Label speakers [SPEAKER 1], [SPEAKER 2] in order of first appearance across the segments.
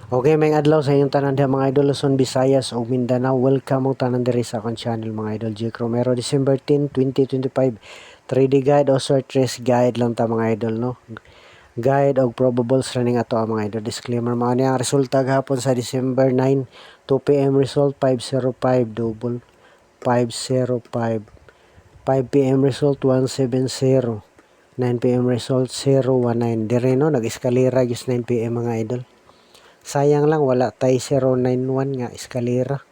[SPEAKER 1] Okay, may adlaw sa inyong tanan diha mga idol Luzon, Visayas ug Mindanao. Welcome mo tanan diri sa akong channel mga idol. Jake Romero, December 10, 2025. 3D guide o short race guide lang ta mga idol, no? Guide og probables running ato ang mga idol. Disclaimer, mao ni ang resulta gahapon sa December 9, 2 PM result 505 double 505. 5 PM result 170. 9 PM result 019. Dire no nag-eskalera just 9 PM mga idol. Sayang lang wala tay 091 nga eskalera.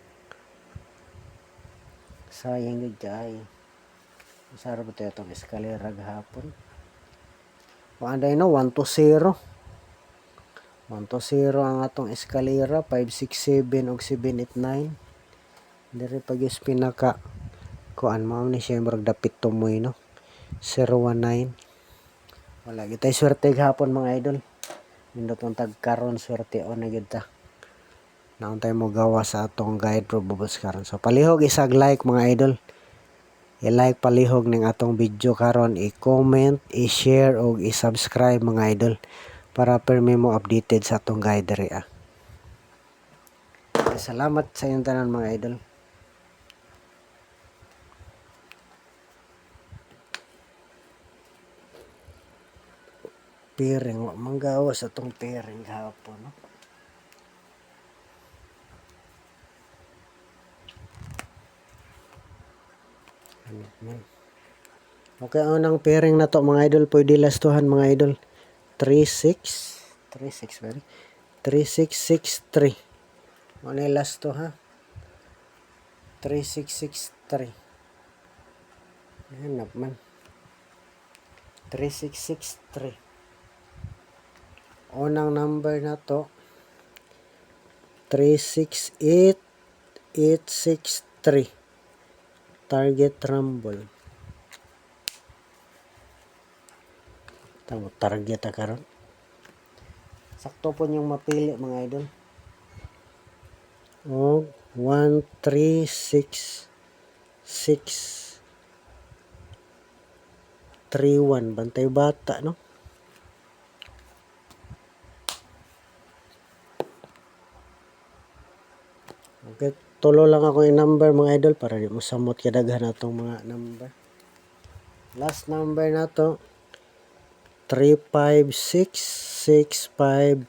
[SPEAKER 1] Sayang gid kay. Sarap ba itong eskalera gahapon? Paanday no 120. 120 ang atong eskalera, 567 ug 789. Dire pag is pinaka kuan mao ni siya murag dapit tumoy no. 019. Wala gid tay swerte gahapon mga idol. Nindot ang tagkaron swerte o na gid ta. Naon tayo mo gawa sa atong guide probables karon. So palihog isag like mga idol. I-like palihog ning atong video karon, i-comment, i-share ug i-subscribe mga idol para permi mo updated sa atong guide diri ah. Salamat sa inyong tanan mga idol. Piring, manggawa sa atong piring gahapon no. Okay, unang pairing na to mga idol, pwede lastuhan mga idol. 36 ba? 3663. Ano yung last to ha? 3663. Hanap man. 3663. Unang number na to 368863. Target rumble. Tamo target ta karon. Sakto po yung mapili mga idol. O 13631 bantay bata no. Okay, tulo lang ako yung number mga idol para di mo samot kadaghan atong mga number. Last number na to 356653.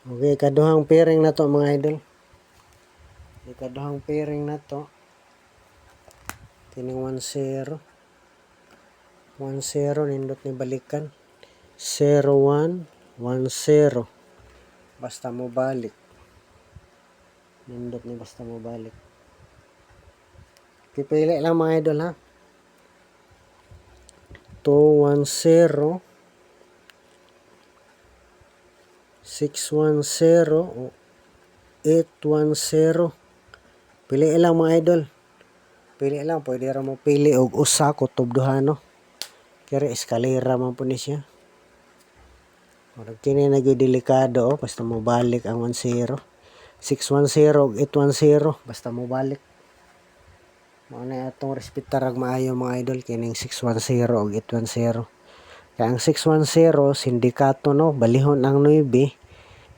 [SPEAKER 1] Okay, kaduhang pairing na to mga idol. Kaduhang pairing na to. Kining 10. 10 nindot ni balikan. 0110. Basta mo balik. Nindot ni basta mo balik. Pipili lang mga idol ha. 210 610 o 810. Pili lang mga idol. Pili lang, pwede ra mo pili og usa kutob duha no. Kaya eskalera man po ni siya. Murag kini naging delikado oh, basta mo balik ang 10. 610 ug 810 basta mo balik. Mao na atong respetar ag maayo mga idol kining 610 ug 810. Kaya ang 610 sindikato no, balihon ang 9.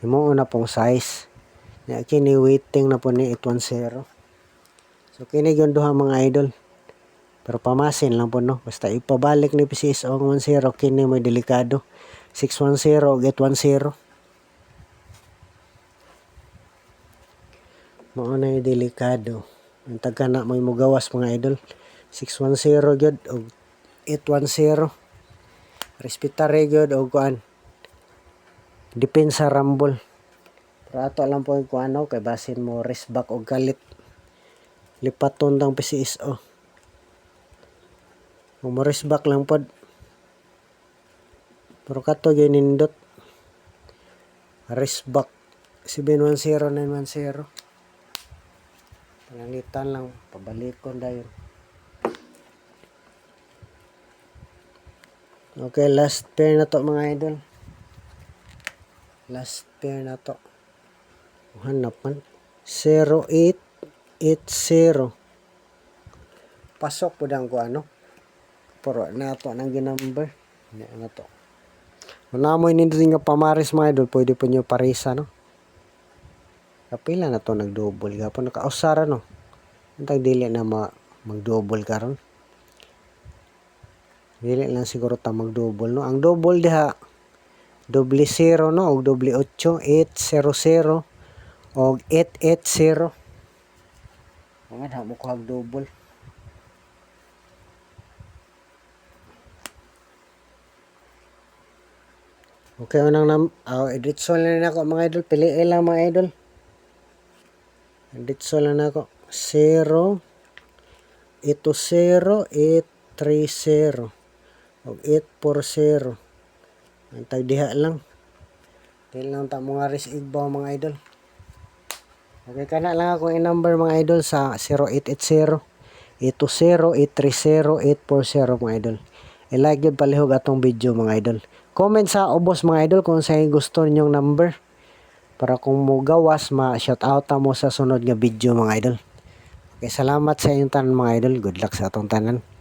[SPEAKER 1] Imo na pong size. Ya kini waiting na po ni 810. So kini gyud duha mga idol. Pero pamasin lang po no. Basta ipabalik ni PCSO ang 10 kini may delikado. 610 ug 810. Mao na yung delikado. Ang tagka na may mugawas mga idol. 610 gyud ug 810. Respetar gyud og kuan. Depensa rumble. Pero ato lang po yung kuano kay basin mo rest back og galit. Lipaton tang PCSO. Kung mo rest back lang pod. Pero kato gyud nindot. Rest back 710910. Panangitan lang, pabalikon dayon. Okay, last pair na to mga idol. Last pair na to. Hanap man. 0880. pasok po dang ko ano. Pero na to nang ginumber. Na to. Kung namoy nindot nga pamaris mga idol, pwede po nyo parisa no. Kapila na to nag-double gapon nakausara no. Antay dili na mag-double karon. Dili lang siguro ta mag-double no. Ang double diha doble 0 no og doble 8, 800 og 880. Mga mo ko double. Okay unang editso lang na ako mga idol, piliin lang mga idol. Editso lang na ako 0 ito 0 830 og 840. Antay diha lang. Dili lang ta mga igbaw mga idol. Okay kana lang ako i-number mga idol sa 0880 80 830 840 mga idol. I-like yun palihog atong video mga idol. Comment sa ubos mga idol kung sa gusto ninyong number para kung mo gawas ma-shoutout mo sa sunod nga video mga idol. Okay, salamat sa inyong tanan mga idol. Good luck sa atong tanan.